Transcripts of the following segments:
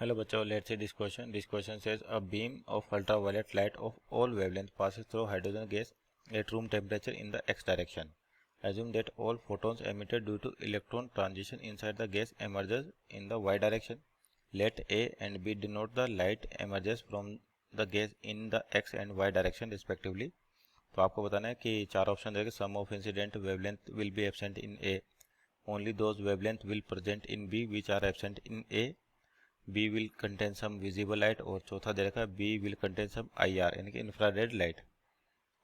Hello bachcho, let's see this question. This question says a beam of ultraviolet light of all wavelength passes through hydrogen gas at room temperature in the x direction. Assume that all photons emitted due to electron transition inside the gas emerges in the y direction. Let A and B denote the light emerges from the gas in the x and y direction respectively. तो आपको बताना है कि चार option देगा. Some of incident wavelength will be absent in A, only those wavelength will present in B which are absent in A, B will contain some visible light और चौथा दे रखा है B will contain some IR यानी कि infrared light.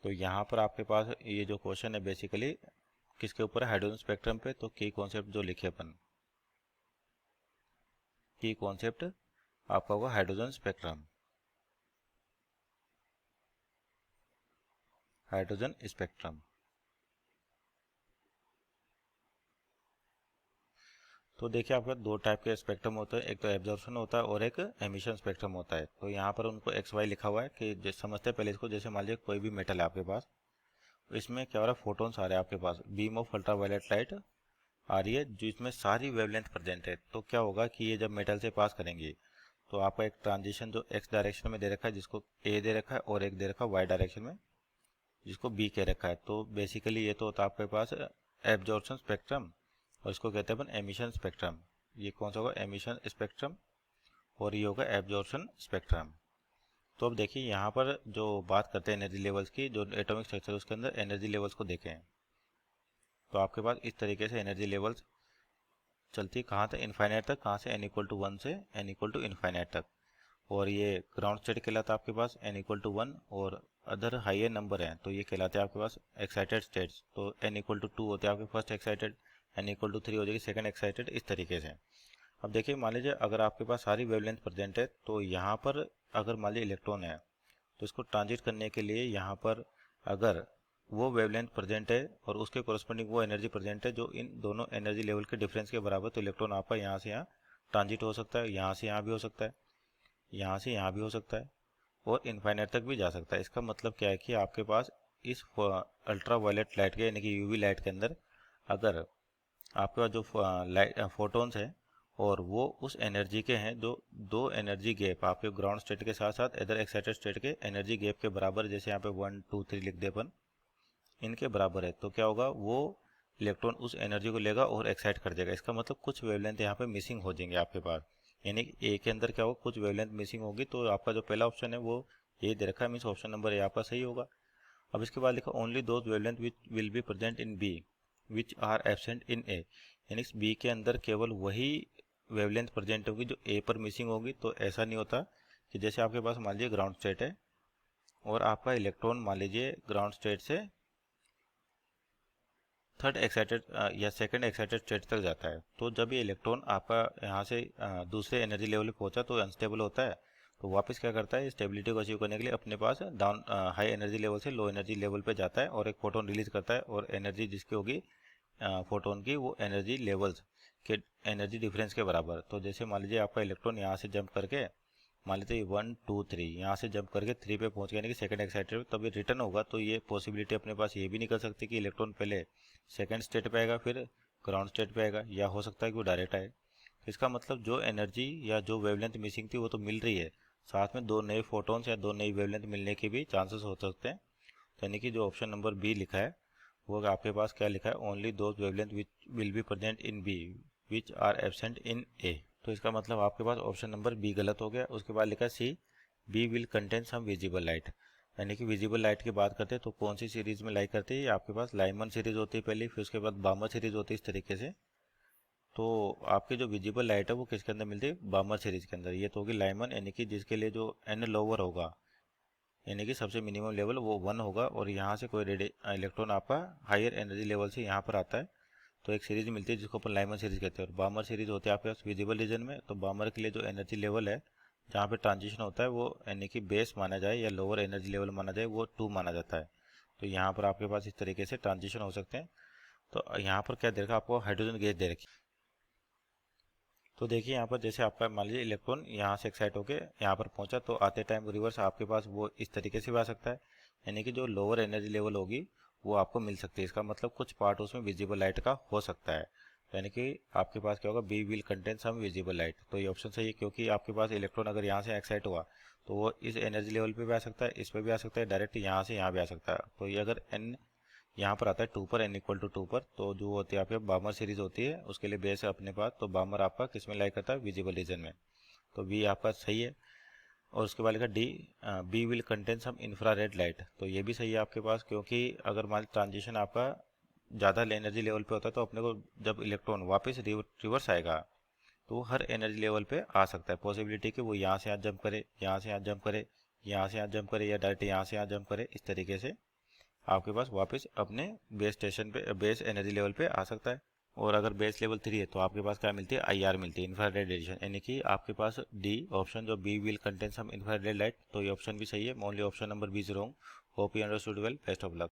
तो यहाँ पर आपके पास ये जो क्वेश्चन है बेसिकली किसके ऊपर है, हाइड्रोजन स्पेक्ट्रम पे. तो की कॉन्सेप्ट जो लिखे अपन, की कॉन्सेप्ट आपका होगा हाइड्रोजन स्पेक्ट्रम. Hydrogen spectrum. तो देखिए आपका दो टाइप के स्पेक्ट्रम होते हैं, एक तो एब्जॉर्प्शन होता है और एक एमिशन स्पेक्ट्रम होता है. तो यहाँ पर उनको एक्स वाई लिखा हुआ है कि समझते हैं पहले इसको. जैसे मान लीजिए कोई भी मेटल है आपके पास, इसमें क्या हो रहा है, फोटोन्स आ रहे हैं आपके पास, बीम ऑफ अल्ट्रावायलेट लाइट आ रही है जिसमें सारी वेवलेंथ प्रेजेंट है. तो क्या होगा कि ये जब मेटल से पास करेंगे तो आपका एक ट्रांजिशन जो एक्स डायरेक्शन में दे रखा है जिसको ए दे रखा है और एक दे रखा है वाई डायरेक्शन में जिसको बी कह रखा है. तो बेसिकली ये तो होता है आपके पास एब्जॉर्प्शन स्पेक्ट्रम और इसको कहते हैं अपन एमिशन स्पेक्ट्रम. ये कौन सा होगा, एमिशन स्पेक्ट्रम, और ये होगा एब्जॉर्प्शन स्पेक्ट्रम. तो अब देखिए यहाँ पर जो बात करते हैं एनर्जी लेवल्स की, जो एटॉमिक स्ट्रक्चर उसके अंदर एनर्जी लेवल्स को देखें तो आपके पास इस तरीके से एनर्जी लेवल्स चलती कहाँ तक, इनफाइनाइट तक. कहाँ से, n = 1 से n = इनफाइनाइट तक. और ये ग्राउंड स्टेट कहलाता है आपके पास n = 1, और अदर हाइयर नंबर हैं तो ये कहलाते हैं आपके पास एक्साइटेड स्टेट्स. तो n = 2 होते हैं आपके फर्स्ट एक्साइटेड, n = 3 हो जाएगी सेकंड एक्साइटेड, इस तरीके से. अब देखिए मान लीजिए अगर आपके पास सारी वेवलेंथ प्रेजेंट है तो यहाँ पर अगर मान लीजिए इलेक्ट्रॉन है तो इसको ट्रांजिट करने के लिए यहाँ पर अगर वो वेवलेंथ प्रेजेंट है और उसके कोरस्पॉन्डिंग वो एनर्जी प्रेजेंट है जो इन दोनों एनर्जी लेवल के डिफरेंस के बराबर, तो इलेक्ट्रॉन आपका यहाँ से यहाँ ट्रांजिट हो सकता है, यहाँ से यहाँ भी हो सकता है, यहाँ से यहाँ भी हो सकता है, और इनफाइनाइट तक भी जा सकता है. इसका मतलब क्या है कि आपके पास इस अल्ट्रा वायलेट लाइट के यानी कि यूवी लाइट के अंदर अगर आपके पास जो फोटोन्स है और वो उस एनर्जी के हैं जो दो एनर्जी गैप आपके ग्राउंड स्टेट के साथ साथ इधर एक्साइटेड स्टेट के एनर्जी गैप के बराबर, जैसे यहाँ पे 1 2 3 लिख दे अपन, इनके बराबर है, तो क्या होगा, वो इलेक्ट्रॉन उस एनर्जी को लेगा और एक्साइट कर देगा. इसका मतलब कुछ वेवलेंथ यहाँ पे मिसिंग हो जाएंगे आपके पास, यानी कि ए के अंदर क्या होगा, कुछ वेवलेंथ मिसिंग होगी. तो आपका जो पहला ऑप्शन है वो ये दे रखा है, मीन्स ऑप्शन नंबर ए आपका सही होगा. अब इसके बाद लिखा only those wavelength which will be present in B which are absent in A, यानी बी के अंदर केवल वही वेवलेंथ प्रेजेंट होगी जो ए पर मिसिंग होगी. तो ऐसा नहीं होता कि जैसे आपके पास मान लीजिए ग्राउंड स्टेट है और आपका इलेक्ट्रॉन मान लीजिए ग्राउंड स्टेट से थर्ड एक्साइटेड या सेकंड एक्साइटेड स्टेट तक जाता है, तो जब ये इलेक्ट्रॉन आपका यहाँ से दूसरे एनर्जी लेवल पे पहुंचा तो अनस्टेबल होता है. तो वापस क्या करता है, स्टेबिलिटी को अचीव करने के लिए अपने पास डाउन हाई एनर्जी लेवल से लो एनर्जी लेवल पे जाता है और एक फोटोन रिलीज करता है, और एनर्जी जिसकी होगी फोटोन की वो एनर्जी लेवल्स के एनर्जी डिफरेंस के बराबर. तो जैसे मान लीजिए आपका इलेक्ट्रॉन यहाँ से जंप करके मान लीजिए 1 2 3 यहाँ से जंप करके 3 पे पहुंच गया यानी कि सेकंड एक्साइटेड, तब ये रिटर्न होगा. तो ये पॉसिबिलिटी अपने पास ये भी नहीं कर सकती कि इलेक्ट्रॉन पहले सेकंड स्टेट पे आएगा फिर ग्राउंड स्टेट पे आएगा, या हो सकता है कि वो डायरेक्ट आए. इसका मतलब जो एनर्जी या जो वेवलेंथ मिसिंग थी वो तो मिल रही है, साथ में दो नए फोटोन्स या दो नई वेवलेंथ मिलने के भी चांसेस हो सकते हैं. तो यानी कि जो ऑप्शन नंबर बी लिखा है वो आपके पास क्या लिखा है, only those wavelength which will be present in B which are absent in A. तो इसका मतलब आपके पास ऑप्शन नंबर बी गलत हो गया. उसके बाद लिखा है C, B will contain some visible light, यानी कि विजिबल लाइट की बात करते हैं तो कौन सी सीरीज में लाइक करते हैं, आपके पास लाइमन सीरीज होती है पहले, फिर उसके बाद बामर सीरीज होती है इस तरीके से. तो आपकी जो विजिबल लाइट है वो किसके अंदर मिलती है, बामर सीरीज के अंदर. ये तो होगी लाइमन, यानी कि जिसके लिए जो एन लोअर होगा यानी कि सबसे मिनिमम लेवल वो 1 होगा, और यहाँ से कोई इलेक्ट्रॉन आपका हायर एनर्जी लेवल से यहाँ पर आता है तो एक सीरीज मिलती है जिसको अपन लाइमन सीरीज कहते हैं. और बामर सीरीज होती है आपके पास विजिबल रीजन में. तो बामर के लिए जो एनर्जी लेवल है जहाँ पे ट्रांजिशन होता है वो यानी कि बेस माना जाए या लोअर एनर्जी लेवल माना जाए वो 2 माना जाता है. तो यहाँ पर आपके पास इस तरीके से ट्रांजिशन हो सकते हैं. तो यहाँ पर क्या दे रखा आपको, हाइड्रोजन गैस दे रखी. तो देखिए यहाँ पर जैसे आपका मान लीजिए इलेक्ट्रॉन यहाँ से एक्साइट होकर यहाँ पर पहुंचा तो आते टाइम रिवर्स आपके पास वो इस तरीके से भी आ सकता है, यानी कि जो लोअर एनर्जी लेवल होगी वो आपको मिल सकती है. इसका मतलब कुछ पार्ट उसमें विजिबल लाइट का हो सकता है. यानी कि आपके पास क्या होगा, B will contain some visible light. तो ये ऑप्शन सही है, क्योंकि आपके पास इलेक्ट्रॉन अगर यहाँ से एक्साइट हुआ तो वो इस एनर्जी लेवल पे भी आ सकता है, इस पे भी आ सकता है, डायरेक्ट यहाँ से यहाँ भी आ सकता है। तो ये अगर एन यहाँ पर आता है 2 पर, n इक्वल टू 2 पर, तो जो होती है आपके बामर सीरीज होती है उसके लिए बेस है अपने पास, तो बामर आपका किस में लाई करता है, विजिबल रीजन में। तो बी आपका सही है। और उसके बाद लिखा D, B will contain some infrared light. तो ये भी सही है आपके पास, क्योंकि अगर मान ट्रांजिशन आपका ज़्यादा एनर्जी लेवल पे होता है तो अपने को जब इलेक्ट्रॉन वापस रिवर्स आएगा तो वो हर एनर्जी लेवल पे आ सकता है। पॉसिबिलिटी कि वो यहाँ से यहाँ जंप करे, यहाँ से यहाँ जंप करे, यहाँ से यहाँ जंप करे, या डायरेक्ट यहाँ से यहाँ जंप करे, इस तरीके से आपके पास वापस अपने बेस स्टेशन पे, बेस एनर्जी लेवल पे आ सकता है। और अगर बेस लेवल 3 है तो आपके पास क्या मिलती है, IR मिलती है, इंफ्रारेड रेडिएशन। यानी कि आपके पास डी ऑप्शन जो B will contain some infrared light, तो ये ऑप्शन भी सही है। Only option number B is wrong. Hope you understood well, best of luck.